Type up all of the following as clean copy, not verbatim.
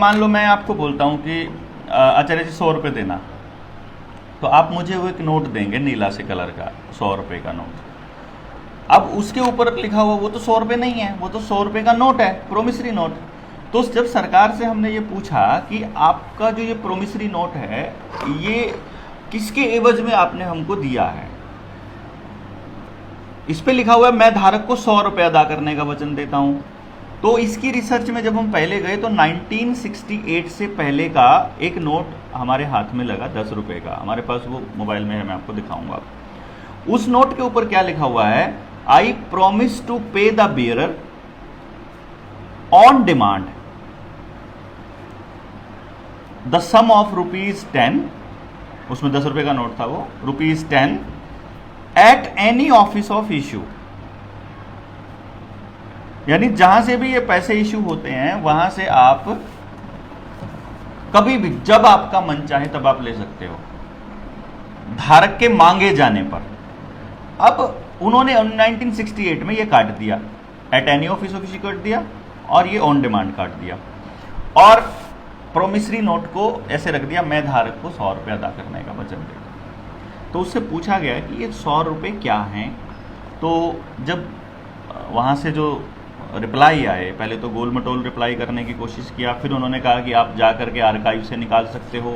मान लो मैं आपको बोलता हूँ कि आचार्य जी 100 रुपये देना, तो आप मुझे वो एक नोट देंगे नीला से कलर का, 100 रुपये का नोट। अब उसके ऊपर लिखा हुआ वो तो 100 रुपये नहीं है, वो तो 100 रुपये का नोट है, प्रोमिसरी नोट। तो जब सरकार से हमने ये पूछा कि आपका जो ये प्रोमिसरी नोट है ये किसके एवज में आपने हमको दिया है, इस पे लिखा हुआ है मैं धारक को 100 रुपये अदा करने का वचन देता हूं। तो इसकी रिसर्च में जब हम पहले गए तो 1968 से पहले का एक नोट हमारे हाथ में लगा 10 रुपये का, हमारे पास वो मोबाइल में है, मैं आपको दिखाऊंगा। उस नोट के ऊपर क्या लिखा हुआ है, I promise to pay the bearer on demand the sum of ₹10, उसमें 10 रुपये का नोट था, वो ₹10 at any office of issue. यानी जहां से भी ये पैसे इश्यू होते हैं वहां से आप कभी भी जब आपका मन चाहे तब आप ले सकते हो, धारक के मांगे जाने पर। अब उन्होंने 1968 में ये काट दिया, eight any office of issue काट दिया और ये ऑन डिमांड काट दिया, और प्रोमिसरी नोट को ऐसे रख दिया मैं धारक को 100 रुपये अदा करने का वचन देता। तो उससे पूछा गया कि ये 100 रुपये क्या हैं। तो जब वहाँ से जो रिप्लाई आए, पहले तो गोल मटोल रिप्लाई करने की कोशिश किया, फिर उन्होंने कहा कि आप जा करके आर्काइव से निकाल सकते हो,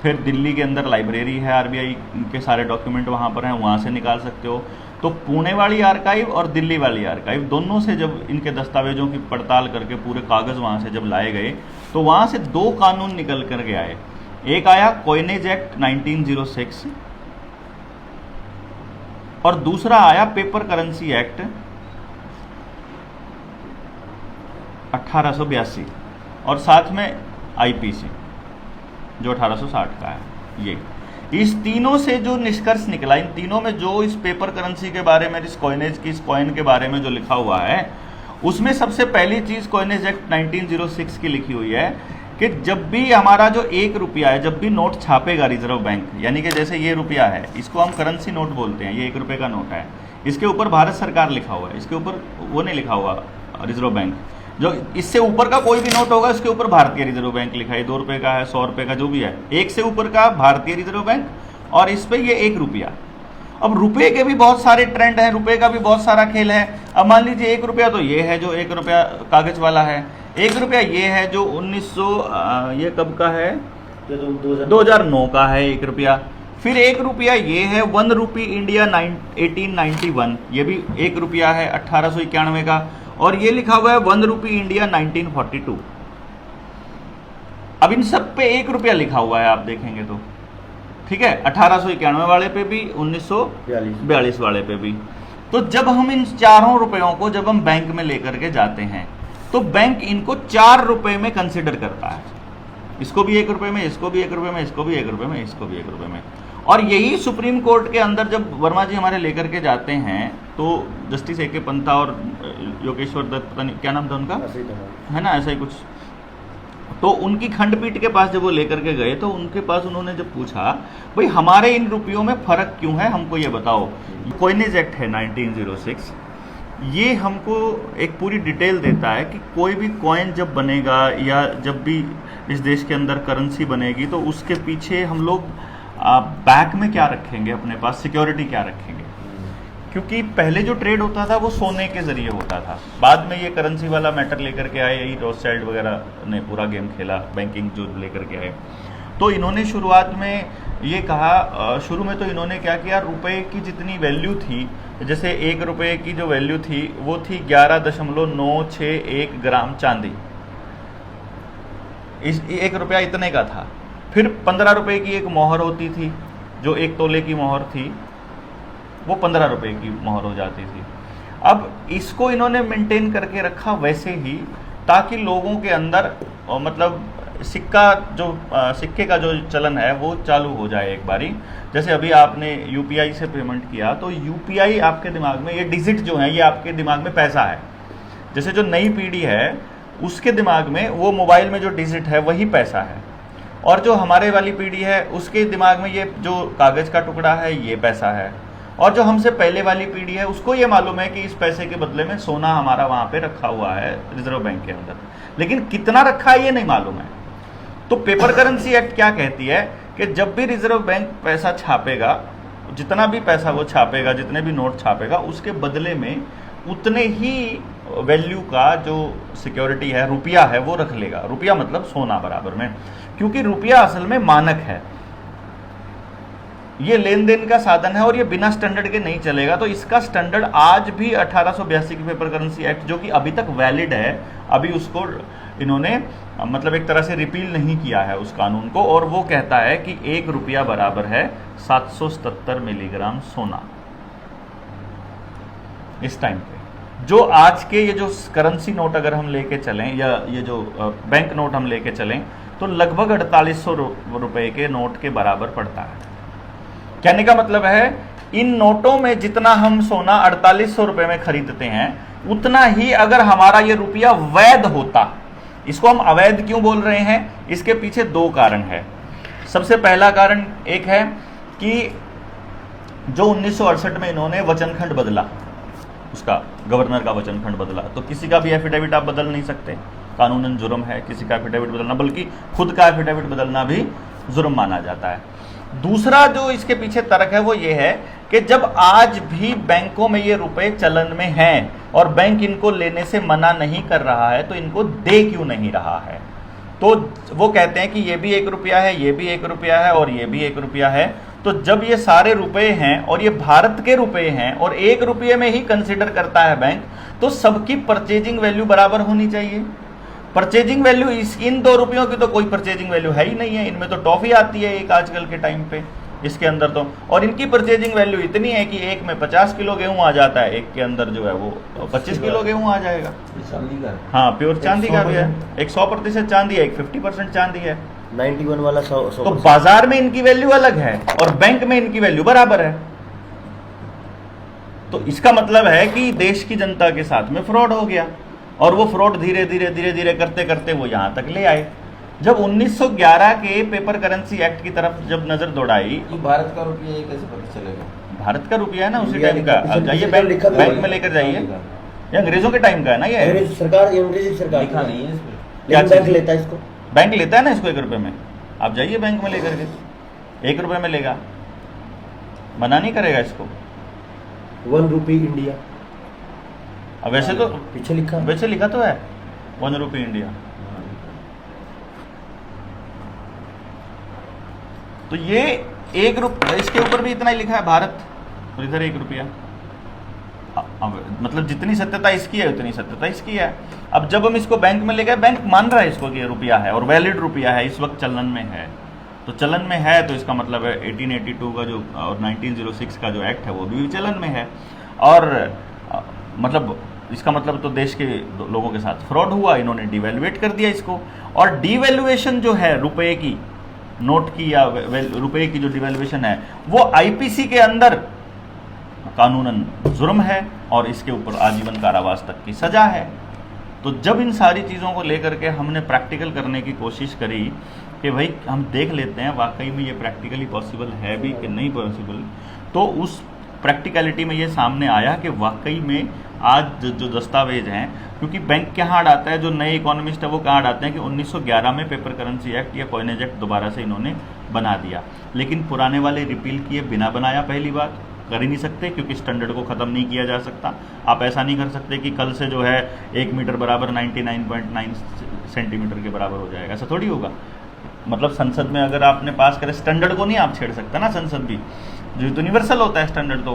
फिर दिल्ली के अंदर लाइब्रेरी है आरबीआई के सारे डॉक्यूमेंट वहाँ पर हैं, वहाँ से निकाल सकते हो। तो पुणे वाली आर्काइव और दिल्ली वाली आर्काइव दोनों से जब इनके दस्तावेजों की पड़ताल करके पूरे कागज़ वहाँ से जब लाए गए तो वहाँ से 2 कानून निकल कर के आए। एक आया कॉइनेज एक्ट 1906 और दूसरा आया पेपर करेंसी एक्ट 1882 और साथ में आईपीसी जो 1860 का है। ये इस तीनों से जो निष्कर्ष निकला, इन तीनों में जो इस पेपर करेंसी के बारे में, इस कॉइनेज की, इस कॉइन के बारे में जो लिखा हुआ है, उसमें सबसे पहली चीज कॉइनेज एक्ट 1906 की लिखी हुई है कि जब भी हमारा जो 1 रुपया है, जब भी नोट छापेगा रिजर्व बैंक, यानी कि जैसे ये रुपया है, इसको हम करेंसी नोट बोलते हैं, ये 1 रुपये का नोट है, इसके ऊपर भारत सरकार लिखा हुआ है, इसके ऊपर वो नहीं लिखा हुआ रिजर्व बैंक। जो इससे ऊपर का कोई भी नोट होगा इसके ऊपर भारतीय रिजर्व बैंक लिखा है, 2 रुपये का है, 100 रुपये का जो भी है, 1 से ऊपर का भारतीय रिजर्व बैंक और इस पे ये 1 रुपया। अब रुपए के भी बहुत सारे ट्रेंड हैं, रुपए का भी बहुत सारा खेल है। अब मान लीजिए 1 रुपया तो ये है जो 1 रुपया कागज वाला है, 1 रुपया ये है जो 1900 ये कब का है, 2009 का है 1 रुपया। फिर 1 रुपया ये है 1 रुपी इंडिया 1891, ये भी 1 रुपया है 1891 का, और ये लिखा हुआ है 1 रुपी इंडिया 1942। अब इन सब पे 1 रुपया लिखा हुआ है, आप देखेंगे तो ठीक है, 1891 वाले पे भी, 1942 वाले पे भी। तो जब हम इन चारों रुपयों को जब हम बैंक में लेकर के जाते हैं तो बैंक इनको 4 रुपए में कंसिडर करता है, इसको भी 1 रुपये में, इसको भी 1 रुपये में, इसको भी 1 रुपये में, इसको भी 1 रुपये में। और यही सुप्रीम कोर्ट के अंदर जब वर्मा जी हमारे लेकर के जाते हैं तो जस्टिस ए के पंथा और योगेश्वर दत्त, पता नहीं क्या नाम था उनका, है ना, ऐसा ही कुछ, तो उनकी खंडपीठ के पास जब वो लेकर के गए तो उनके पास उन्होंने जब पूछा भाई हमारे इन रुपयों में फर्क क्यों है, हमको ये बताओ। कॉइनेज एक्ट है 1906, ये हमको एक पूरी डिटेल देता है कि कोई भी कॉइन जब बनेगा या जब भी इस देश के अंदर करेंसी बनेगी तो उसके पीछे हम लोग बैक में क्या रखेंगे, अपने पास सिक्योरिटी क्या रखेंगे। क्योंकि पहले जो ट्रेड होता था वो सोने के जरिए होता था, बाद में ये करेंसी वाला मैटर लेकर के आए, यही रोथस्चाइल्ड वगैरह ने पूरा गेम खेला, बैंकिंग जो लेकर के आए। तो इन्होंने शुरुआत में ये कहा, शुरू में तो इन्होंने क्या किया, रुपए की जितनी वैल्यू थी, जैसे 1 रुपये की जो वैल्यू थी वो थी 11.961 ग्राम चांदी, इस 1 रुपया इतने का था। फिर 15 रुपये की एक मोहर होती थी, जो 1 तोले की मोहर थी वो 15 रुपये की मोहर हो जाती थी। अब इसको इन्होंने मेंटेन करके रखा वैसे ही, ताकि लोगों के अंदर मतलब सिक्के का जो चलन है वो चालू हो जाए एक बारी। जैसे अभी आपने यूपीआई से पेमेंट किया तो यूपीआई आपके दिमाग में, ये डिजिट जो है ये आपके दिमाग में पैसा है। जैसे जो नई पीढ़ी है उसके दिमाग में वो मोबाइल में जो डिजिट है वही पैसा है, और जो हमारे वाली पीढ़ी है उसके दिमाग में ये जो कागज का टुकड़ा है ये पैसा है, और जो हमसे पहले वाली पीढ़ी है उसको ये मालूम है कि इस पैसे के बदले में सोना हमारा वहाँ पे रखा हुआ है रिजर्व बैंक के अंदर, लेकिन कितना रखा है ये नहीं मालूम है। तो पेपर करेंसी एक्ट क्या कहती है कि जब भी रिजर्व बैंक पैसा छापेगा, जितना भी पैसा वो छापेगा, जितने भी नोट छापेगा, उसके बदले में उतने ही वैल्यू का जो सिक्योरिटी है, रुपया है, वो रख लेगा। रुपया मतलब सोना बराबर में, क्योंकि रुपया असल में मानक है, ये लेन देन का साधन है और ये बिना स्टैंडर्ड के नहीं चलेगा। तो इसका स्टैंडर्ड आज भी 1882 की पेपर करेंसी एक्ट, जो कि अभी तक वैलिड है, अभी उसको इन्होंने मतलब एक तरह से रिपील नहीं किया है उस कानून को, और वो कहता है कि 1 रुपया बराबर है 777 मिलीग्राम सोना। इस टाइम पे जो आज के ये जो करेंसी नोट अगर हम लेके चलें, या ये जो बैंक नोट हम लेके चलें, तो लगभग 4800 रुपए के नोट के बराबर पड़ता है। कहने का मतलब है इन नोटों में जितना हम सोना 4800 रुपए में खरीदते हैं, उतना ही अगर हमारा ये रुपया वैध होता। इसको हम अवैध क्यों बोल रहे हैं? इसके पीछे 2 कारण है। सबसे पहला कारण एक है कि जो 1968 में इन्होंने वचनखंड बदला, उसका गवर्नर का वचनखंड बदला, तो किसी का भी एफिडेविट आप बदल नहीं सकते, कानूनन जुर्म है किसी का एफिडेविट बदलना, बल्कि खुद का एफिडेविट बदलना भी जुर्म माना जाता है। दूसरा जो इसके पीछे तर्क है वो ये है कि जब आज भी बैंकों में ये रुपए चलन में हैं और बैंक इनको लेने से मना नहीं कर रहा है, तो इनको दे क्यों नहीं रहा है? तो वो कहते हैं कि ये भी 1 रुपया है, ये भी 1 रुपया है और ये भी 1 रुपया है। तो जब ये सारे रुपए हैं और ये भारत के रुपए हैं और 1 रुपये में ही कंसिडर करता है बैंक, तो सबकी परचेजिंग वैल्यू बराबर होनी चाहिए। परचेजिंग वैल्यू इन 2 रुपयों की तो कोई परचेजिंग वैल्यू है ही नहीं है। इनमें तो टॉफी आती है एक आजकल के टाइम पे, इसके अंदर तो, और इनकी परचेजिंग वैल्यू इतनी है कि एक में 50 किलो गेहूं आ जाता है, एक के अंदर जो है वो 25 किलो गेहूं आ जाएगा। हाँ, प्योर चांदी का भी है, एक 100% चांदी है, एक 50% चांदी है, 91 वाला 100। तो बाजार में इनकी वैल्यू अलग है और बैंक में इनकी वैल्यू बराबर है। तो इसका मतलब है कि देश की जनता के साथ में फ्रॉड हो गया, और वो फ्रॉड धीरे धीरे करते करते वो यहां तक ले आए। जब 1911 के पेपर करेंसी एक्ट की तरफ जब नजर दौड़ाई, तो भारत का रुपया ये कैसे पता चलेगा? भारत का रुपया है ना उसी टाइम का, अब जाइए बैंक में लेकर जाइए, ये अंग्रेजों के टाइम का है ना, ये सरकार, अंग्रेजी सरकार लिखा नहीं है इसमें। क्या बैंक लेता है इसको, बैंक लेता है ना इसको 1 रुपये में। आप जाइए बैंक में लेकर के, 1 रुपये में लेगा, मना नहीं करेगा इसको। 1 रुपी इंडिया, अब वैसे तो पीछे लिखा, वैसे लिखा तो है 1 रुपी इंडिया। तो ये 1 रुपया, इसके ऊपर भी इतना ही लिखा है भारत, और इधर 1 रुपया। मतलब जितनी सत्यता इसकी है उतनी सत्यता इसकी है। अब जब हम इसको बैंक में ले गए, बैंक मान रहा है इसको कि ये रुपया है और वैलिड रुपया है, इस वक्त चलन में है। तो चलन में है तो इसका मतलब है 1882 का जो और 1906 का जो एक्ट है वो भी चलन में है, और मतलब इसका मतलब तो देश के लोगों के साथ फ्रॉड हुआ, इन्होंने डिवैल्यूएट कर दिया इसको। और डिवैल्यूएशन जो है रुपए की, नोट की या रुपए की जो डिवैल्यूएशन है, वो आईपीसी के अंदर कानूनन जुर्म है और इसके ऊपर आजीवन कारावास तक की सजा है। तो जब इन सारी चीज़ों को लेकर के हमने प्रैक्टिकल करने की कोशिश करी कि भाई हम देख लेते हैं वाकई में ये प्रैक्टिकली पॉसिबल है भी कि नहीं पॉसिबल, तो उस प्रैक्टिकलिटी में ये सामने आया कि वाकई में आज जो दस्तावेज हैं, क्योंकि बैंक कहाँ अड़ाता है, जो नए इकोनॉमिस्ट है वो कहाँ अड़ाते हैं कि 1911 में पेपर करेंसी एक्ट या कॉइनेज एक्ट दोबारा से इन्होंने बना दिया, लेकिन पुराने वाले रिपील किए बिना बनाया। पहली बात कर ही नहीं सकते क्योंकि स्टैंडर्ड को ख़त्म नहीं किया जा सकता। आप ऐसा नहीं कर सकते कि कल से जो है 1 मीटर बराबर 99.9 सेंटीमीटर के बराबर हो जाएगा, ऐसा थोड़ी होगा। मतलब संसद में अगर आपने पास करे, स्टैंडर्ड को नहीं आप छेड़ सकते ना, संसद भी जो यूनिवर्सल होता है स्टैंडर्ड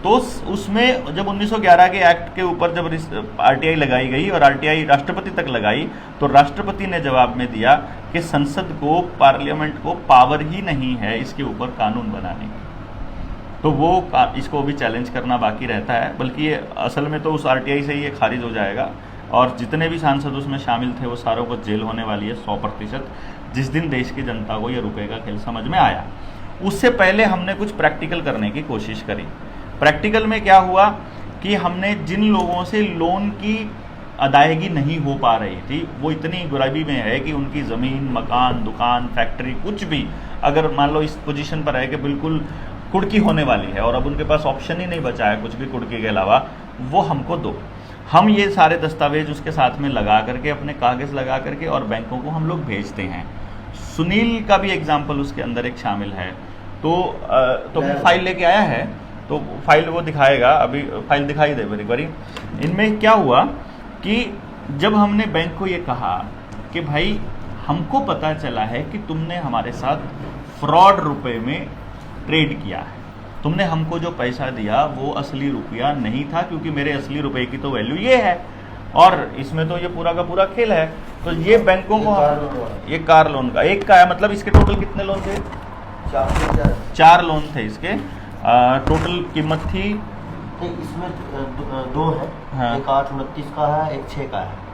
तो उसमें जब 1911 के एक्ट के ऊपर जब आरटीआई लगाई गई और आरटीआई राष्ट्रपति तक लगाई, तो राष्ट्रपति ने जवाब में दिया कि संसद को, पार्लियामेंट को पावर ही नहीं है इसके ऊपर कानून बनाने की। तो वो इसको भी चैलेंज करना बाकी रहता है, बल्कि ये असल में तो उस आरटीआई से ही ये खारिज हो जाएगा, और जितने भी सांसद उसमें शामिल थे वो सारों को जेल होने वाली है 100%, जिस दिन देश की जनता को ये रुपए का खेल समझ में आया। उससे पहले हमने कुछ प्रैक्टिकल करने की कोशिश करी। प्रैक्टिकल में क्या हुआ कि हमने जिन लोगों से लोन की अदायगी नहीं हो पा रही थी, वो इतनी गरीबी में है कि उनकी ज़मीन, मकान, दुकान, फैक्ट्री, कुछ भी अगर मान लो इस पोजीशन पर है कि बिल्कुल कुड़की होने वाली है और अब उनके पास ऑप्शन ही नहीं बचा है कुछ भी कुड़की के अलावा, वो हमको दो। हम ये सारे दस्तावेज उसके साथ में लगा करके, अपने कागज़ लगा करके और बैंकों को हम लोग भेजते हैं। सुनील का भी एग्जाम्पल उसके अंदर एक शामिल है। तो फाइल लेके आया है, तो फाइल वो दिखाएगा, अभी फाइल दिखाई दे एक बारी। इनमें क्या हुआ कि जब हमने बैंक को ये कहा कि भाई हमको पता चला है कि तुमने हमारे साथ फ्रॉड रुपए में ट्रेड किया है, तुमने हमको जो पैसा दिया वो असली रुपया नहीं था, क्योंकि मेरे असली रुपए की तो वैल्यू ये है और इसमें तो ये पूरा का पूरा खेल है। तो ये बैंकों को, ये कार लोन का एक का है, मतलब इसके टोटल कितने लोन थे? 4 लोन थे इसके। टोटल कीमत थी, इसमें दो है, हाँ। एक 8-29 का है, एक 6 का है।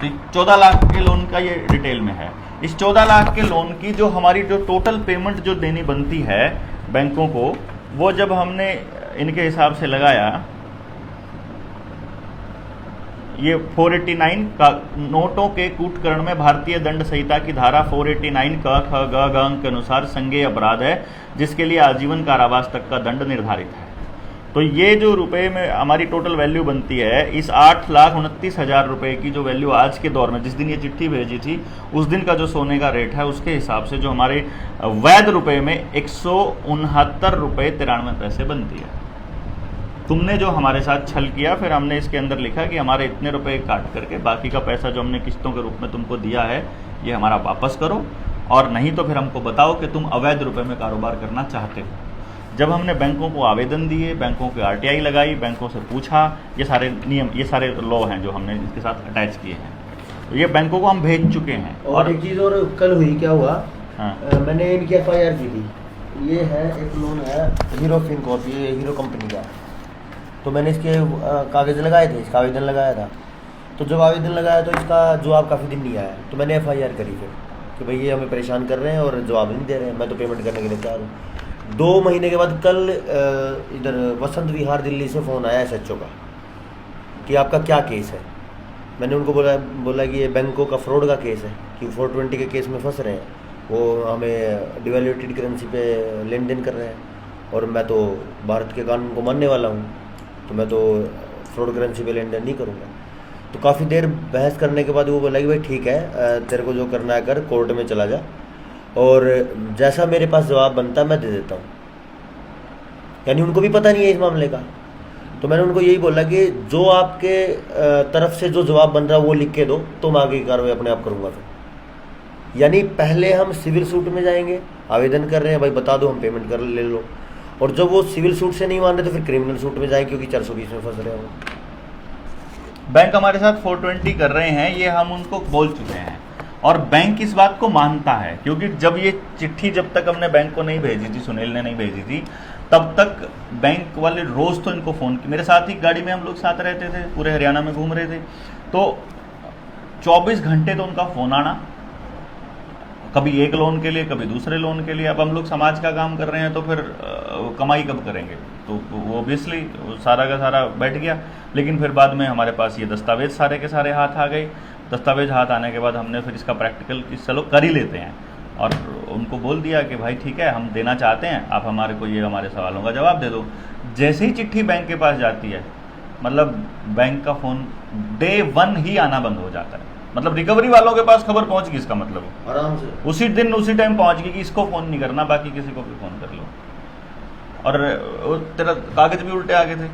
तो 14 लाख के लोन का ये डिटेल में है। इस 14 लाख के लोन की जो हमारी जो टोटल पेमेंट जो देनी बनती है बैंकों को, वो जब हमने इनके हिसाब से लगाया, ये 489 का नोटों के कूटकरण में भारतीय दंड संहिता की धारा 489 क ख ग घ अंक के अनुसार संज्ञेय अपराध है, जिसके लिए आजीवन कारावास तक का दंड निर्धारित है। तो ये जो रुपए में हमारी टोटल वैल्यू बनती है, इस 8,29,000 रुपए की जो वैल्यू आज के दौर में, जिस दिन ये चिट्ठी भेजी थी उस दिन का जो सोने का रेट है, उसके हिसाब से जो हमारे वैध रुपए में 169 रुपये 93 पैसे बनती है। तुमने जो हमारे साथ छल किया, फिर हमने इसके अंदर लिखा कि हमारे इतने रुपए काट करके बाकी का पैसा जो हमने किस्तों के रूप में तुमको दिया है ये हमारा वापस करो, और नहीं तो फिर हमको बताओ कि तुम अवैध रुपए में कारोबार करना चाहते हो। जब हमने बैंकों को आवेदन दिए, बैंकों की RTI लगाई, बैंकों से पूछा, ये सारे नियम, ये सारे लॉ हैं जो हमने इसके साथ अटैच किए हैं, तो ये बैंकों को हम भेज चुके हैं। और एक चीज़ और कल हुई, क्या हुआ, हाँ। मैंने इनकी FIR की थी। ये है एक लोन है हीरो फिनकॉर्प, ये हीरो कंपनी का। तो मैंने इसके कागज़ लगाए थे, इसका आवेदन लगाया था। तो जब आवेदन लगाया तो इसका जवाब काफ़ी दिन नहीं आया, तो मैंने FIR करी फिर कि भाई ये हमें परेशान कर रहे हैं और जवाब नहीं दे रहे हैं, मैं तो पेमेंट करने के लिए तैयार हूँ। 2 महीने के बाद कल इधर वसंत विहार दिल्ली से फ़ोन आया SHO का कि आपका क्या केस है। मैंने उनको बोला कि ये बैंकों का फ्रॉड का केस है, कि 420 के केस में फंस रहे हैं, वो हमें डिवैल्यूएटेड करेंसी पे लेन देन कर रहे हैं, और मैं तो भारत के कानून को मानने वाला हूँ, तो मैं तो फ्रॉड करेंसी पे लेन देन नहीं करूँगा। तो काफ़ी देर बहस करने के बाद वो बोला कि भाई ठीक है, तेरे को जो करना है कर, कोर्ट में चला जा, और जैसा मेरे पास जवाब बनता है मैं दे देता हूँ। यानी उनको भी पता नहीं है इस मामले का। तो मैंने उनको यही बोला कि जो आपके तरफ से जो जवाब बन रहा है वो लिख के दो, तो मैं आगे की कार्रवाई अपने आप करूँगा। फिर यानी पहले हम सिविल सूट में जाएंगे, आवेदन कर रहे हैं भाई बता दो, हम पेमेंट कर ले लो, और जब वो सिविल सूट से नहीं मान रहे तो फिर क्रिमिनल सूट में जाएंगे, क्योंकि 420 में फंस रहे हो। बैंक हमारे साथ 420 कर रहे हैं, ये हम उनको बोल चुके हैं, और बैंक इस बात को मानता है, क्योंकि जब ये चिट्ठी, जब तक हमने बैंक को नहीं भेजी थी, सुनील ने नहीं भेजी थी, तब तक बैंक वाले रोज़ तो इनको फ़ोन की, मेरे साथ ही गाड़ी में हम लोग साथ रहते थे, पूरे हरियाणा में घूम रहे थे, तो 24 घंटे तो उनका फ़ोन आना, कभी एक लोन के लिए, कभी दूसरे लोन के लिए। अब हम लोग समाज का काम कर रहे हैं तो फिर कमाई कब करेंगे, तो वो ऑब्वियसली सारा का सारा बैठ गया। लेकिन फिर बाद में हमारे पास ये दस्तावेज सारे के सारे हाथ आ गए। दस्तावेज हाथ आने के बाद हमने फिर इसका प्रैक्टिकल चलो कर ही लेते हैं, और उनको बोल दिया कि भाई ठीक है, हम देना चाहते हैं, आप हमारे को ये हमारे सवालों का जवाब दे दो। जैसे ही चिट्ठी बैंक के पास जाती है, मतलब बैंक का फ़ोन डे 1 ही आना बंद हो जाता है। मतलब रिकवरी वालों के पास खबर पहुंच गई, इसका मतलब आराम से उसी दिन उसी टाइम पहुंच गई कि इसको फ़ोन नहीं करना, बाकी किसी को भी फ़ोन कर लो। और तेरा कागज भी उल्टे आ गए थे।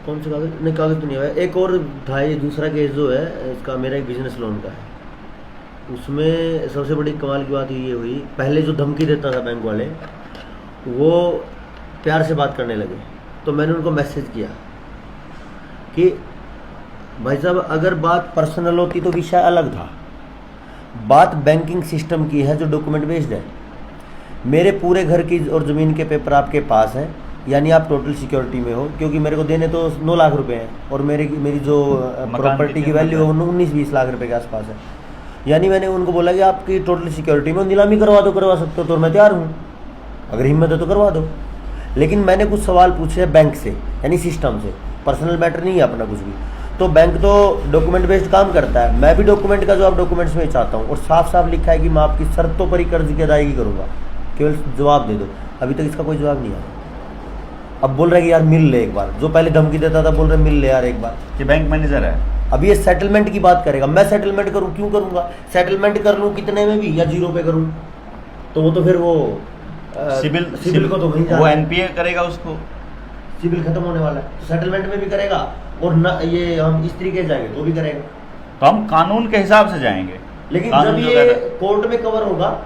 कौन से कागज? नहीं, कागज तो नहीं आया। एक और था, ये दूसरा केस जो है इसका, मेरा एक बिजनेस लोन का है। उसमें सबसे बड़ी कमाल की बात ये हुई, पहले जो धमकी देता था बैंक वाले, वो प्यार से बात करने लगे। तो मैंने उनको मैसेज किया कि भाई साहब, अगर बात पर्सनल होती तो विषय अलग था, बात बैंकिंग सिस्टम की है जो डॉक्यूमेंट बेस्ड है। मेरे पूरे घर की और ज़मीन के पेपर आपके पास हैं, यानी आप टोटल सिक्योरिटी में हो, क्योंकि मेरे को देने तो 9 लाख रुपए हैं, और मेरी जो प्रॉपर्टी की वैल्यू है वो 19-20 लाख रुपए के आसपास है। यानी मैंने उनको बोला कि आपकी टोटल सिक्योरिटी में नीलामी करवा सकते हो, तो मैं तैयार हूँ, अगर हिम्मत है तो करवा दो। लेकिन मैंने कुछ सवाल पूछे बैंक से, यानी सिस्टम से, पर्सनल मैटर नहीं है अपना कुछ भी। तो बैंक तो डॉक्यूमेंट बेस्ड काम करता है, मैं भी डॉक्यूमेंट का जवाब डॉक्यूमेंट्स में चाहता हूँ, और साफ साफ लिखा है कि मैं आपकी शर्तों पर ही कर्ज की अदायगी करूँगा, केवल जवाब दे दो। अभी तक इसका कोई जवाब नहीं आया। अब बोल रहे कि यार मिल ले एक बार, जो पहले धमकी देता था बोल रहे मिल ले यार एक बार। कि बैंक मैनेजर है अभी ये सेटलमेंट की बात करेगा, मैं सेटलमेंट करूं, क्यों करूंगा? सेटलमेंट कर लूं कितने में भी, या 0 पे करूं, तो वो तो फिर वो सिविल को तो वहीं वो जाना है। एनपीए करेगा उसको, सिविल खत्म होने वाला है, तो सेटलमेंट में भी करेगा, और न ये हम इस तरीके से जाएंगे तो भी करेगा। तो हम कानून के हिसाब से जाएंगे। लेकिन कानून जब जो ये कहता है- कोर्ट में कवर होगा,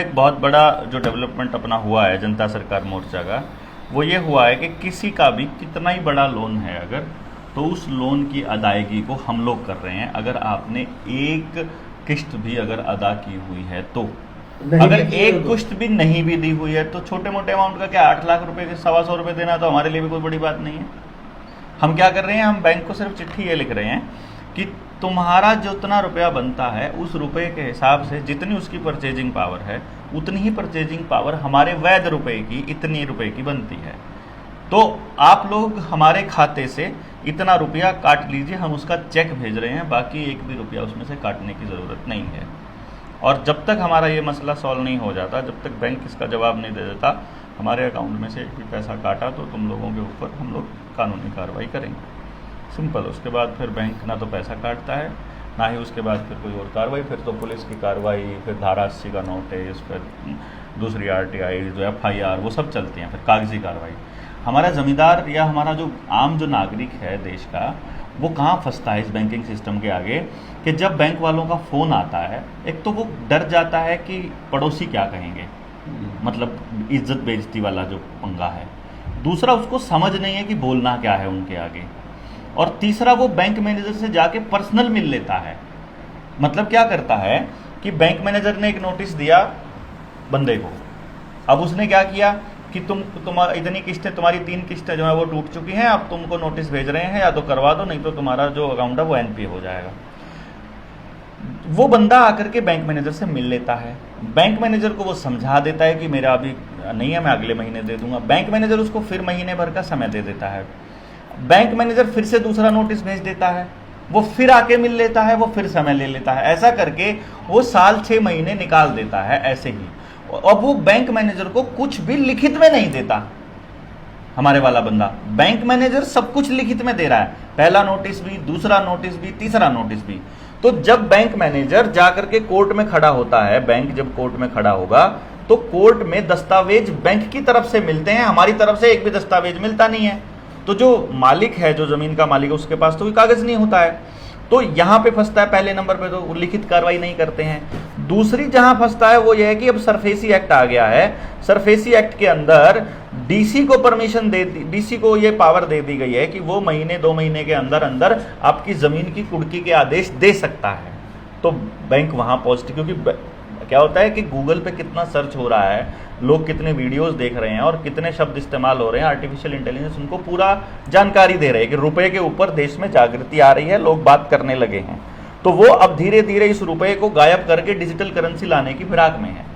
एक बहुत बड़ा जो डेवलपमेंट अपना हुआ है जनता सरकार मोर्चा का, वो ये हुआ है कि किसी का भी कितना ही बड़ा लोन है अगर, तो उस लोन की अदायगी को हम लोग कर रहे हैं। अगर आपने एक किस्त भी अगर अदा की हुई है तो, नहीं अगर भी की एक हो तो। किस्त भी नहीं भी दी हुई है तो छोटे मोटे अमाउंट का क्या, 8 लाख रुपए के 125 रुपए देना तो हमारे लिए भी कोई बड़ी बात नहीं है। हम क्या कर रहे हैं, हम बैंक को सिर्फ चिट्ठी ये लिख रहे हैं कि तुम्हारा जितना रुपया बनता है उस रुपए के हिसाब से जितनी उसकी परचेजिंग पावर है उतनी ही परचेजिंग पावर हमारे वैध रुपए की इतनी रुपए की बनती है। तो आप लोग हमारे खाते से इतना रुपया काट लीजिए, हम उसका चेक भेज रहे हैं, बाकी एक भी रुपया उसमें से काटने की ज़रूरत नहीं है। और जब तक हमारा ये मसला सॉल्व नहीं हो जाता, जब तक बैंक इसका जवाब नहीं दे देता हमारे अकाउंट में से एक भी पैसा काटा तो तुम लोगों के ऊपर हम लोग कानूनी कार्रवाई करेंगे। सिंपल। उसके बाद फिर बैंक ना तो पैसा काटता है, ना ही उसके बाद फिर कोई और कार्रवाई, फिर तो पुलिस की कार्रवाई, फिर धारा 80 का नोटिस, फिर दूसरी RTI जो FIR वो सब चलती हैं, फिर कागजी कार्रवाई। हमारा ज़मींदार या हमारा जो आम जो नागरिक है देश का, वो कहाँ फंसता है इस बैंकिंग सिस्टम के आगे कि जब बैंक वालों का फ़ोन आता है, एक तो वो डर जाता है कि पड़ोसी क्या कहेंगे, मतलब इज्जत बेइज्जती वाला जो पंगा है। दूसरा, उसको समझ नहीं है कि बोलना क्या है उनके आगे। और तीसरा, वो बैंक मैनेजर से जाके पर्सनल मिल लेता है। मतलब क्या करता है कि बैंक मैनेजर ने एक नोटिस दिया बंदे को, अब उसने क्या किया कि तुम्हारा इतनी किस्तें, तुम्हारी 3 किस्तें जो है वो टूट चुकी हैं, अब तुमको नोटिस भेज रहे हैं, या तो करवा दो नहीं तो तुम्हारा जो अकाउंट है वो NPA हो जाएगा। वो बंदा आकर के बैंक मैनेजर से मिल लेता है, बैंक मैनेजर को वो समझा देता है कि मेरा अभी नहीं है, मैं अगले महीने दे दूंगा। बैंक मैनेजर उसको फिर महीने भर का समय दे देता है, बैंक मैनेजर फिर से दूसरा नोटिस भेज देता है, वो फिर आके मिल लेता है, वो फिर समय ले लेता है। ऐसा करके वो साल 6 महीने निकाल देता है ऐसे ही। अब वो बैंक मैनेजर को कुछ भी लिखित में नहीं देता, हमारे वाला बंदा। बैंक मैनेजर सब कुछ लिखित में दे रहा है, पहला नोटिस भी, दूसरा नोटिस भी, तीसरा नोटिस भी। तो जब बैंक मैनेजर जाकर के कोर्ट में खड़ा होता है, बैंक जब कोर्ट में खड़ा होगा तो कोर्ट में दस्तावेज बैंक की तरफ से मिलते हैं, हमारी तरफ से एक भी दस्तावेज मिलता नहीं है। तो जो मालिक है, जो जमीन का मालिक है, उसके पास तो कोई कागज नहीं होता है। तो यहां पे फंसता है पहले नंबर पे, तो लिखित कार्रवाई नहीं करते हैं। दूसरी जहां फंसता है वो ये है कि अब सरफेसी एक्ट आ गया है। सरफेसी एक्ट के अंदर डीसी को परमिशन दे दी, डीसी को ये पावर दे दी गई है कि वो महीने 2 महीने के अंदर अंदर आपकी जमीन की कुर्की के आदेश दे सकता है। तो बैंक वहां पहुंचती, क्योंकि क्या होता है कि गूगल पे कितना सर्च हो रहा है, लोग कितने वीडियोस देख रहे हैं और कितने शब्द इस्तेमाल हो रहे हैं, आर्टिफिशियल इंटेलिजेंस उनको पूरा जानकारी दे रहे हैं कि रुपए के ऊपर देश में जागृति आ रही है, लोग बात करने लगे हैं। तो वो अब धीरे धीरे इस रुपए को गायब करके डिजिटल करेंसी लाने की फिराक में है।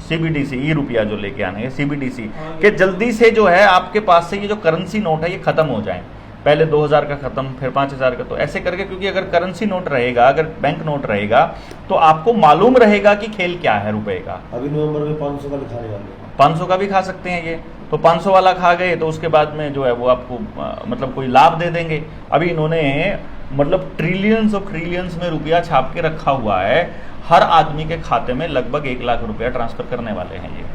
CBDC, ई रुपया जो लेके आने हैं, CBDC कि जल्दी से जो है आपके पास से ये जो करेंसी नोट है ये खत्म हो जाए। पहले 2000 का खत्म, फिर 5000 का, तो ऐसे करके, क्योंकि अगर करेंसी नोट रहेगा, अगर बैंक नोट रहेगा तो आपको मालूम रहेगा कि खेल क्या है रुपए का। अभी नवंबर में 500 का दिखाने वाले हैं। 500 का भी खा सकते हैं ये, तो 500 वाला खा गए तो उसके बाद में जो है वो आपको मतलब कोई लाभ दे देंगे। अभी इन्होंने मतलब ट्रिलियंस ऑफ ट्रिलियंस में रुपया छाप के रखा हुआ है, हर आदमी के खाते में लगभग 1 लाख रुपया ट्रांसफर करने वाले हैं ये,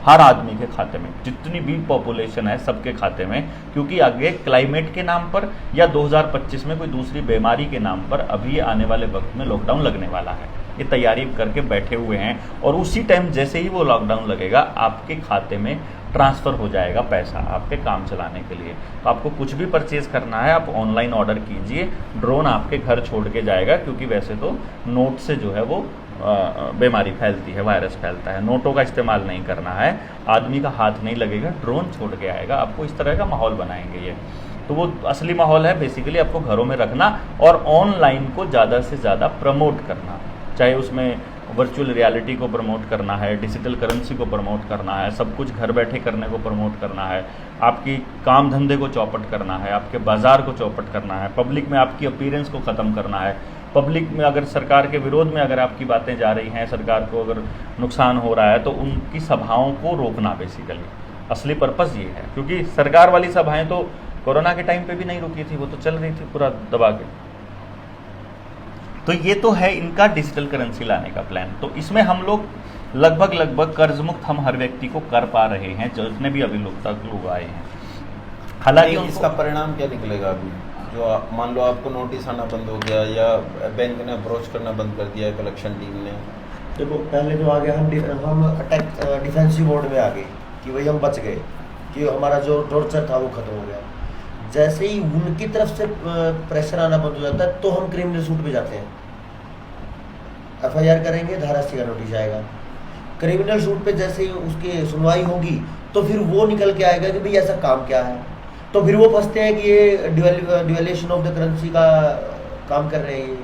हर आदमी के खाते में, जितनी भी पॉपुलेशन है सबके खाते में। क्योंकि आगे क्लाइमेट के नाम पर या 2025 में कोई दूसरी बीमारी के नाम पर अभी आने वाले वक्त में लॉकडाउन लगने वाला है, ये तैयारी करके बैठे हुए हैं। और उसी टाइम जैसे ही वो लॉकडाउन लगेगा आपके खाते में ट्रांसफ़र हो जाएगा पैसा आपके काम चलाने के लिए। तो आपको कुछ भी परचेज़ करना है आप ऑनलाइन ऑर्डर कीजिए, ड्रोन आपके घर छोड़ के जाएगा। क्योंकि वैसे तो नोट से जो है वो बीमारी फैलती है, वायरस फैलता है, नोटों का इस्तेमाल नहीं करना है, आदमी का हाथ नहीं लगेगा, ड्रोन छोड़ के आएगा। आपको इस तरह का माहौल बनाएंगे ये, तो वो असली माहौल है। बेसिकली आपको घरों में रखना और ऑनलाइन को ज़्यादा से ज़्यादा प्रमोट करना, चाहे उसमें वर्चुअल रियलिटी को प्रमोट करना है, डिजिटल करेंसी को प्रमोट करना है, सब कुछ घर बैठे करने को प्रमोट करना है, आपकी काम धंधे को चौपट करना है, आपके बाज़ार को चौपट करना है, पब्लिक में आपकी अपीयरेंस को ख़त्म करना है, पब्लिक में अगर सरकार के विरोध में अगर आपकी बातें जा रही हैं, सरकार को अगर नुकसान हो रहा है तो उनकी सभाओं को रोकना। बेसिकली असली पर्पज़ ये है, क्योंकि सरकार वाली सभाएं तो कोरोना के टाइम पे भी नहीं रुकी थी, वो तो चल रही थी पूरा दबा के। तो ये तो है इनका डिजिटल करेंसी लाने का प्लान। तो इसमें हम लोग लगभग कर्ज मुक्त हम हर व्यक्ति को कर पा रहे हैं, जितने भी अभी लोग आए हैं। हालांकि इसका परिणाम क्या निकलेगा अभी? जो मान लो आपको नोटिस आना बंद हो गया या बैंक ने अप्रोच करना बंद कर दिया कलेक्शन टीम ने। देखो पहले जो आ गया हम अटैक डिफेंसिव मोड में आ गए कि भाई हम बच गए, कि हमारा जो टॉर्चर था वो खत्म हो गया। जैसे ही उनकी तरफ से प्रेशर आना बंद हो जाता है तो हम क्रिमिनल सूट पे जाते हैं, FIR करेंगे, धारा 80 का नोटिस आएगा। क्रिमिनल सूट पे जैसे ही उसकी सुनवाई होगी तो फिर वो निकल के आएगा कि भाई ऐसा काम क्या है, तो फिर वो फंसते हैं कि ये डिवेल्यूशन ऑफ द करेंसी का काम कर रहे हैं,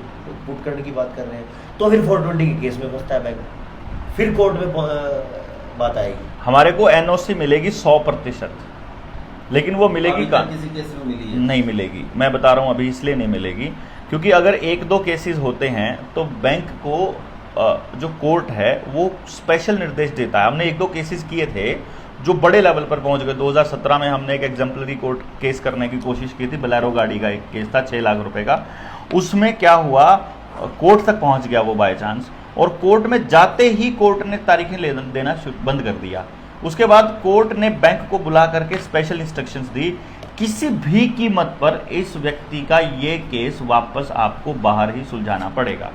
पुट करने की बात कर रहे हैं, तो फिर 420 के केस में फंसता है बैंक, फिर कोर्ट में बात आएगी। हमारे को NOC मिलेगी 100%, लेकिन वो मिलेगी का किसी केस में मिली है? नहीं मिलेगी। मैं बता रहा हूँ अभी इसलिए नहीं मिलेगी क्योंकि अगर 1-2 केसेस होते हैं तो बैंक को जो कोर्ट है वो स्पेशल निर्देश देता है। हमने 1-2 केसेस किए थे जो बड़े लेवल पर पहुंच गए। 2017 में हमने एक एग्जाम्पलरी कोर्ट केस करने की कोशिश की थी, बोलेरो गाड़ी का एक केस था 6 लाख रुपए का। उसमें क्या हुआ, कोर्ट तक पहुंच गया वो बाय चांस, और कोर्ट में जाते ही कोर्ट ने तारीखें देना बंद कर दिया। उसके बाद कोर्ट ने बैंक को बुला करके स्पेशल इंस्ट्रक्शंस दी, किसी भी कीमत पर इस व्यक्ति का ये केस वापस आपको बाहर ही सुलझाना पड़ेगा।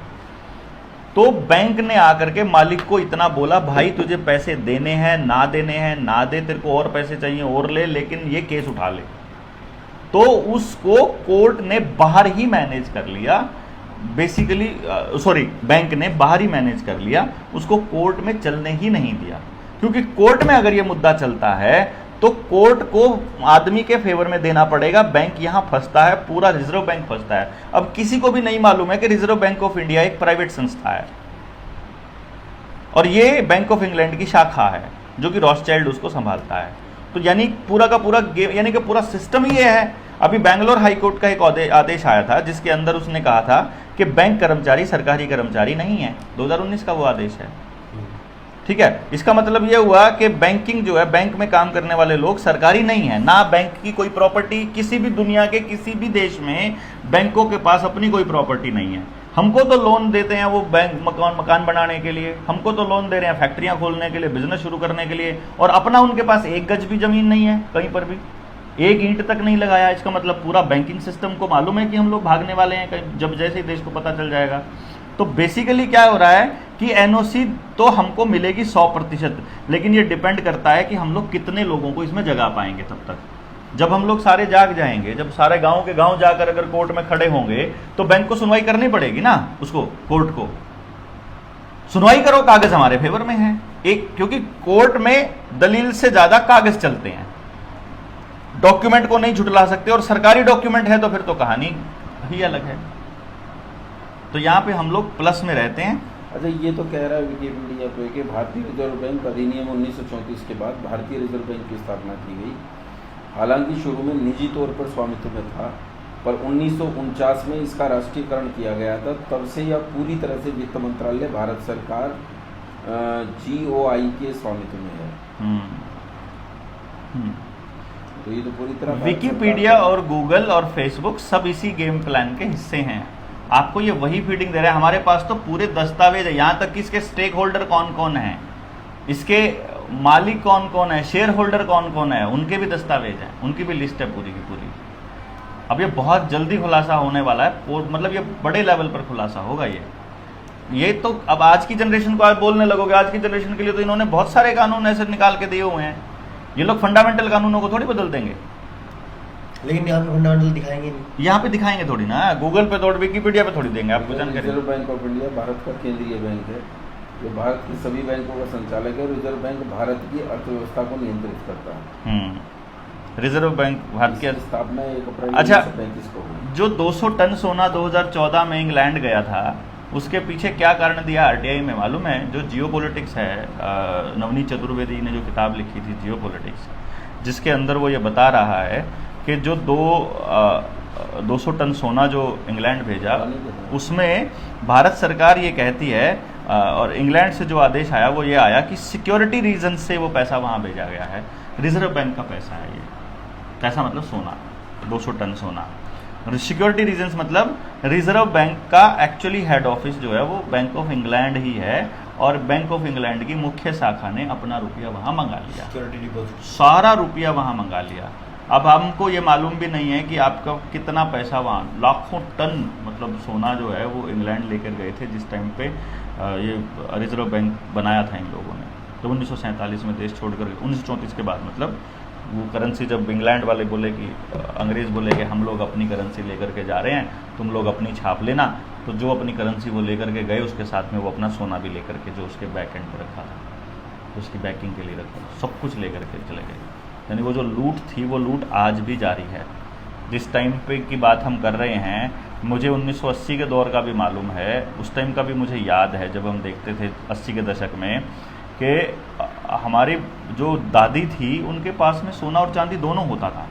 तो बैंक ने आकर के मालिक को इतना बोला, भाई तुझे पैसे देने हैं ना देने हैं ना दे, तेरे को और पैसे चाहिए और ले, लेकिन ये केस उठा ले। तो उसको कोर्ट ने बाहर ही मैनेज कर लिया, बेसिकली बैंक ने बाहर ही मैनेज कर लिया, उसको कोर्ट में चलने ही नहीं दिया। क्योंकि कोर्ट में अगर ये मुद्दा चलता है तो कोर्ट को आदमी के फेवर में देना पड़ेगा, बैंक यहां फंसता है, पूरा रिजर्व बैंक फंसता है। अब किसी को भी नहीं मालूम है कि रिजर्व बैंक ऑफ इंडिया एक प्राइवेट संस्था है और ये बैंक ऑफ इंग्लैंड की शाखा है जो कि रॉथस्चाइल्ड उसको संभालता है। तो यानी पूरा का पूरा गेम, यानी कि पूरा सिस्टम ये है। अभी बैंगलोर हाईकोर्ट का एक आदेश आया था जिसके अंदर उसने कहा था कि बैंक कर्मचारी सरकारी कर्मचारी नहीं है, 2019 का वो आदेश है। ठीक है, इसका मतलब ये हुआ कि बैंकिंग जो है, बैंक में काम करने वाले लोग सरकारी नहीं है, ना बैंक की कोई प्रॉपर्टी, किसी भी दुनिया के किसी भी देश में बैंकों के पास अपनी कोई प्रॉपर्टी नहीं है। हमको तो लोन देते हैं वो बैंक मकान बनाने के लिए, हमको तो लोन दे रहे हैं फैक्ट्रियां खोलने के लिए, बिजनेस शुरू करने के लिए, और अपना उनके पास 1 गज भी जमीन नहीं है, कहीं पर भी 1 ईंट तक नहीं लगाया। इसका मतलब पूरा बैंकिंग सिस्टम को मालूम है कि हम लोग भागने वाले हैं जब जैसे ही देश को पता चल जाएगा। तो बेसिकली क्या हो रहा है कि NOC तो हमको मिलेगी 100%, लेकिन ये डिपेंड करता है कि हम लोग कितने लोगों को इसमें जगा पाएंगे। तब तक जब हम लोग सारे जाग जाएंगे, जब सारे गांव के गांव जाकर अगर कोर्ट में खड़े होंगे तो बैंक को सुनवाई करनी पड़ेगी ना, उसको कोर्ट को सुनवाई करो, कागज हमारे फेवर में है एक, क्योंकि कोर्ट में दलील से ज्यादा कागज चलते हैं, डॉक्यूमेंट को नहीं झुटला सकते, और सरकारी डॉक्यूमेंट है तो फिर तो कहानी ही अलग है। तो यहाँ पे हम लोग प्लस में रहते हैं। अच्छा, ये तो कह रहा है विकिपीडिया पे कि भारतीय रिजर्व बैंक अधिनियम 1934 के बाद भारतीय रिजर्व बैंक की स्थापना की गई। हालांकि शुरू में निजी तौर पर स्वामित्व में था, पर 1949 में इसका राष्ट्रीयकरण किया गया था। तब से यह पूरी तरह से वित्त मंत्रालय, भारत सरकार, GOI के स्वामित्व में है। तो ये तो पूरी तरह विकिपीडिया और गूगल और फेसबुक सब इसी गेम प्लान के हिस्से हैं। आपको ये वही फीडिंग दे रहा है। हमारे पास तो पूरे दस्तावेज है, यहाँ तक कि इसके स्टेक होल्डर कौन कौन है, इसके मालिक कौन कौन है, शेयर होल्डर कौन कौन है, उनके भी दस्तावेज हैं, उनकी भी लिस्ट है पूरी की पूरी। अब ये बहुत जल्दी खुलासा होने वाला है, मतलब ये बड़े लेवल पर खुलासा होगा। ये तो अब आज की जनरेशन को आप बोलने लगोगे, आज की जनरेशन के लिए तो इन्होंने बहुत सारे कानून ऐसे निकाल के दिए हुए हैं, ये लोग फंडामेंटल कानूनों को थोड़ी बदल देंगे। लेकिन यहाँ पे फंडामेंटल दिखाएंगे नहीं, यहाँ पे दिखाएंगे थोड़ी ना, गूगल पे थोड़ी, विकिपीडिया पे थोड़ी देंगे आपको जानकारी। Reserve bank of India Bharat का केंद्रीय बैंक है, जो भारत के सभी बैंकों का संचालक है। रिजर्व बैंक भारत की अर्थव्यवस्था को नियंत्रित करता है। रिजर्व बैंक भारत की स्थापना 1 अप्रैल 1935 को हुई। जो 200 टन सोना 2014 में इंग्लैंड गया था, उसके पीछे क्या कारण दिया RTI में मालूम है? जो जियोपॉलिटिक्स है, नवनीत चतुर्वेदी ने जो किताब लिखी थी जियोपॉलिटिक्स, जिसके अंदर वो ये बता रहा है कि जो 200 टन सोना जो इंग्लैंड भेजा, उसमें भारत सरकार ये कहती है, और इंग्लैंड से जो आदेश आया वो ये आया कि सिक्योरिटी रीजन से वो पैसा वहाँ भेजा गया है। रिजर्व बैंक का पैसा है ये, पैसा मतलब सोना, 200 टन सोना। सिक्योरिटी रीजंस मतलब रिजर्व बैंक का एक्चुअली हेड ऑफिस जो है वो बैंक ऑफ इंग्लैंड ही है, और बैंक ऑफ इंग्लैंड की मुख्य शाखा ने अपना रुपया वहां मंगा लिया, सिक्योरिटी डिपॉजिट। सारा रुपया वहां मंगा लिया। अब हमको ये मालूम भी नहीं है कि आपका कितना पैसा वहाँ, लाखों टन मतलब सोना जो है वो इंग्लैंड लेकर गए थे जिस टाइम पे ये रिजर्व बैंक बनाया था इन लोगों ने। तो 1947 में देश छोड़ कर 1934 के बाद मतलब वो करेंसी जब इंग्लैंड वाले बोले कि अंग्रेज़ बोले कि हम लोग अपनी करेंसी लेकर के जा रहे हैं, तुम लोग अपनी छाप लेना, तो जो अपनी करेंसी वो लेकर के गए उसके साथ में वो अपना सोना भी लेकर के जो उसके बैक एंड पर रखा था, उसकी बैकिंग के लिए रखा, सब कुछ लेकर के चले गए। यानी वो जो लूट थी वो लूट आज भी जारी है। जिस टाइम पे की बात हम कर रहे हैं, मुझे 1980 के दौर का भी मालूम है, उस टाइम का भी मुझे याद है जब हम देखते थे 80 के दशक में कि हमारी जो दादी थी उनके पास में सोना और चांदी दोनों होता था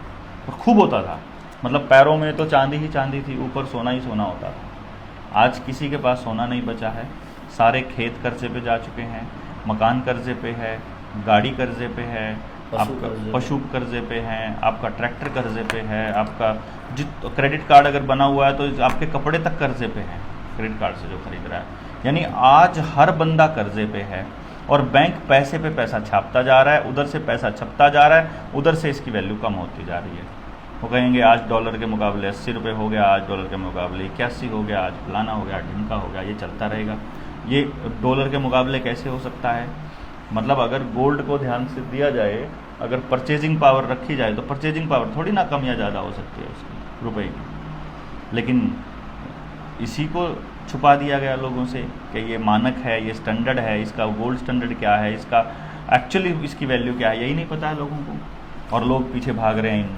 और खूब होता था, मतलब पैरों में तो चांदी ही चांदी थी, ऊपर सोना ही सोना होता था। आज किसी के पास सोना नहीं बचा है, सारे खेत कर्जे पे जा चुके हैं, मकान कर्जे पे है, गाड़ी कर्जे पे है, आपका पशु कर्जे पे हैं, आपका ट्रैक्टर कर्जे पे है, आपका क्रेडिट कार्ड अगर बना हुआ है तो आपके कपड़े तक कर्जे पे हैं क्रेडिट कार्ड से जो खरीद रहा है। यानी आज हर बंदा कर्जे पे है और बैंक पैसे पे पैसा छापता जा रहा है, उधर से पैसा छपता जा रहा है, उधर से इसकी वैल्यू कम होती जा रही है। वो कहेंगे आज डॉलर के मुकाबले 80 रुपये हो गया, आज डॉलर के मुकाबले 81 हो गया, आज फलाना हो गया, ढिमका हो गया, ये चलता रहेगा। ये डॉलर के मुकाबले कैसे हो सकता है? मतलब अगर गोल्ड को ध्यान से दिया जाए, अगर परचेजिंग पावर रखी जाए तो परचेजिंग पावर थोड़ी ना कम या ज़्यादा हो सकती है उसकी रुपए की, लेकिन इसी को छुपा दिया गया लोगों से कि ये मानक है, ये स्टैंडर्ड है, इसका गोल्ड स्टैंडर्ड क्या है, इसका एक्चुअली इसकी वैल्यू क्या है, यही नहीं पता है लोगों को। और लोग पीछे भाग रहे हैं इन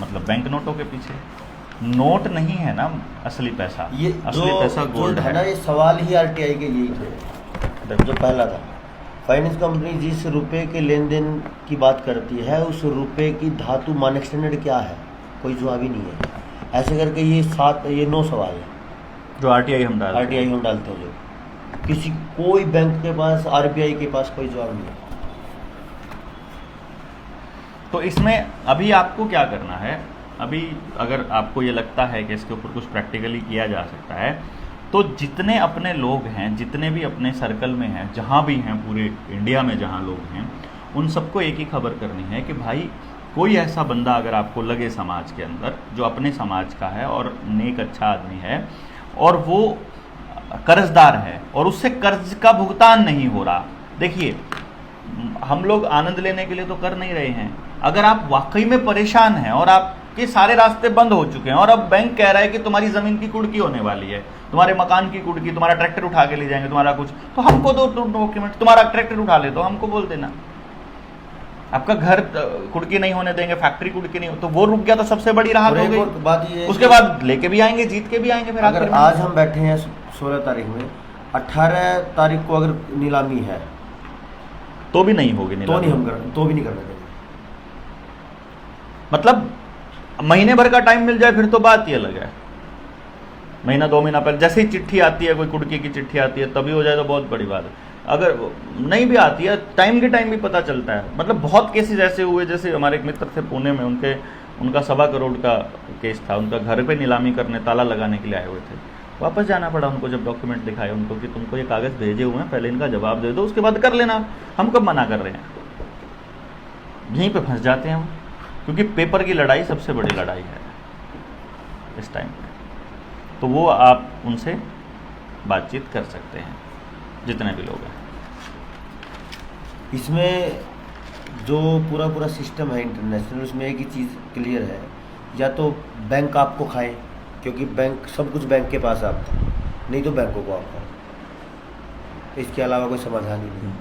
मतलब बैंक नोटों के पीछे। नोट नहीं है ना असली पैसा, ये असली पैसा गोल्ड है ना। ये सवाल ही आरटीआई के यही थे जो पहला था। फाइनेंस कंपनी जिस रुपए के लेन देन की बात करती है उस रुपए की धातु मानक स्टैंडर्ड क्या है, कोई जवाब ही नहीं है। ऐसे करके ये 9 सवाल है जो आरटीआई हम डालते हैं, जो किसी कोई बैंक के पास, आरबीआई के पास कोई जवाब नहीं है। तो इसमें अभी आपको क्या करना है, अभी अगर आपको ये लगता है कि इसके ऊपर कुछ प्रैक्टिकली किया जा सकता है, तो जितने अपने लोग हैं, जितने भी अपने सर्कल में हैं, जहाँ भी हैं पूरे इंडिया में जहाँ लोग हैं, उन सबको एक ही खबर करनी है कि भाई कोई ऐसा बंदा अगर आपको लगे समाज के अंदर जो अपने समाज का है और नेक अच्छा आदमी है और वो कर्जदार है और उससे कर्ज का भुगतान नहीं हो रहा। देखिए, हम लोग आनंद लेने के लिए तो कर नहीं रहे हैं। अगर आप वाकई में परेशान हैं और आपके सारे रास्ते बंद हो चुके हैं और अब बैंक कह रहा है कि तुम्हारी ज़मीन की कुर्की होने वाली है, तुम्हारे मकान की कुर्की, तुम्हारा ट्रैक्टर उठा के ले जाएंगे, तुम्हारा कुछ, तो हमको दो डॉक्यूमेंट, तुम्हारा ट्रैक्टर उठा ले तो हमको बोल देना। आपका घर कुर्की नहीं होने देंगे, फैक्ट्री कुर्की नहीं हो, तो वो रुक गया तो सबसे बड़ी राहत हो गई। बात ये उसके बाद लेके भी आएंगे, जीत के भी आएंगे। फिर अगर आज हम बैठे हैं 16 तारीख में, 18 तारीख को अगर नीलामी है तो भी नहीं होगी नीलामी, तो भी नहीं करना देंगे। मतलब महीने भर का टाइम मिल जाए फिर तो बात ही अलग है। महीना 2 महीना पहले जैसे ही चिट्ठी आती है, कोई कुर्की की चिट्ठी आती है, तभी हो जाए तो बहुत बड़ी बात है। अगर नहीं भी आती है, टाइम के टाइम भी पता चलता है। मतलब बहुत केसेस ऐसे हुए, जैसे हमारे एक मित्र थे पुणे में, उनका 1.25 करोड़ का केस था। उनका घर पे नीलामी करने, ताला लगाने के लिए आए हुए थे, वापस जाना पड़ा उनको। जब डॉक्यूमेंट दिखाए उनको कि तुमको ये कागज़ भेजे हुए हैं, पहले इनका जवाब दे दो, उसके बाद कर लेना। हम कब मना कर रहे हैं? यहीं पे फंस जाते हैं हम, क्योंकि पेपर की लड़ाई सबसे बड़ी लड़ाई है इस टाइम पे। तो वो आप उनसे बातचीत कर सकते हैं, जितने भी लोग हैं। इसमें जो पूरा सिस्टम है इंटरनेशनल, उसमें एक ही चीज़ क्लियर है, या तो बैंक आपको खाए, क्योंकि बैंक सब कुछ बैंक के पास आपका, नहीं तो बैंकों को आपका। इसके अलावा कोई समाधान ही नहीं।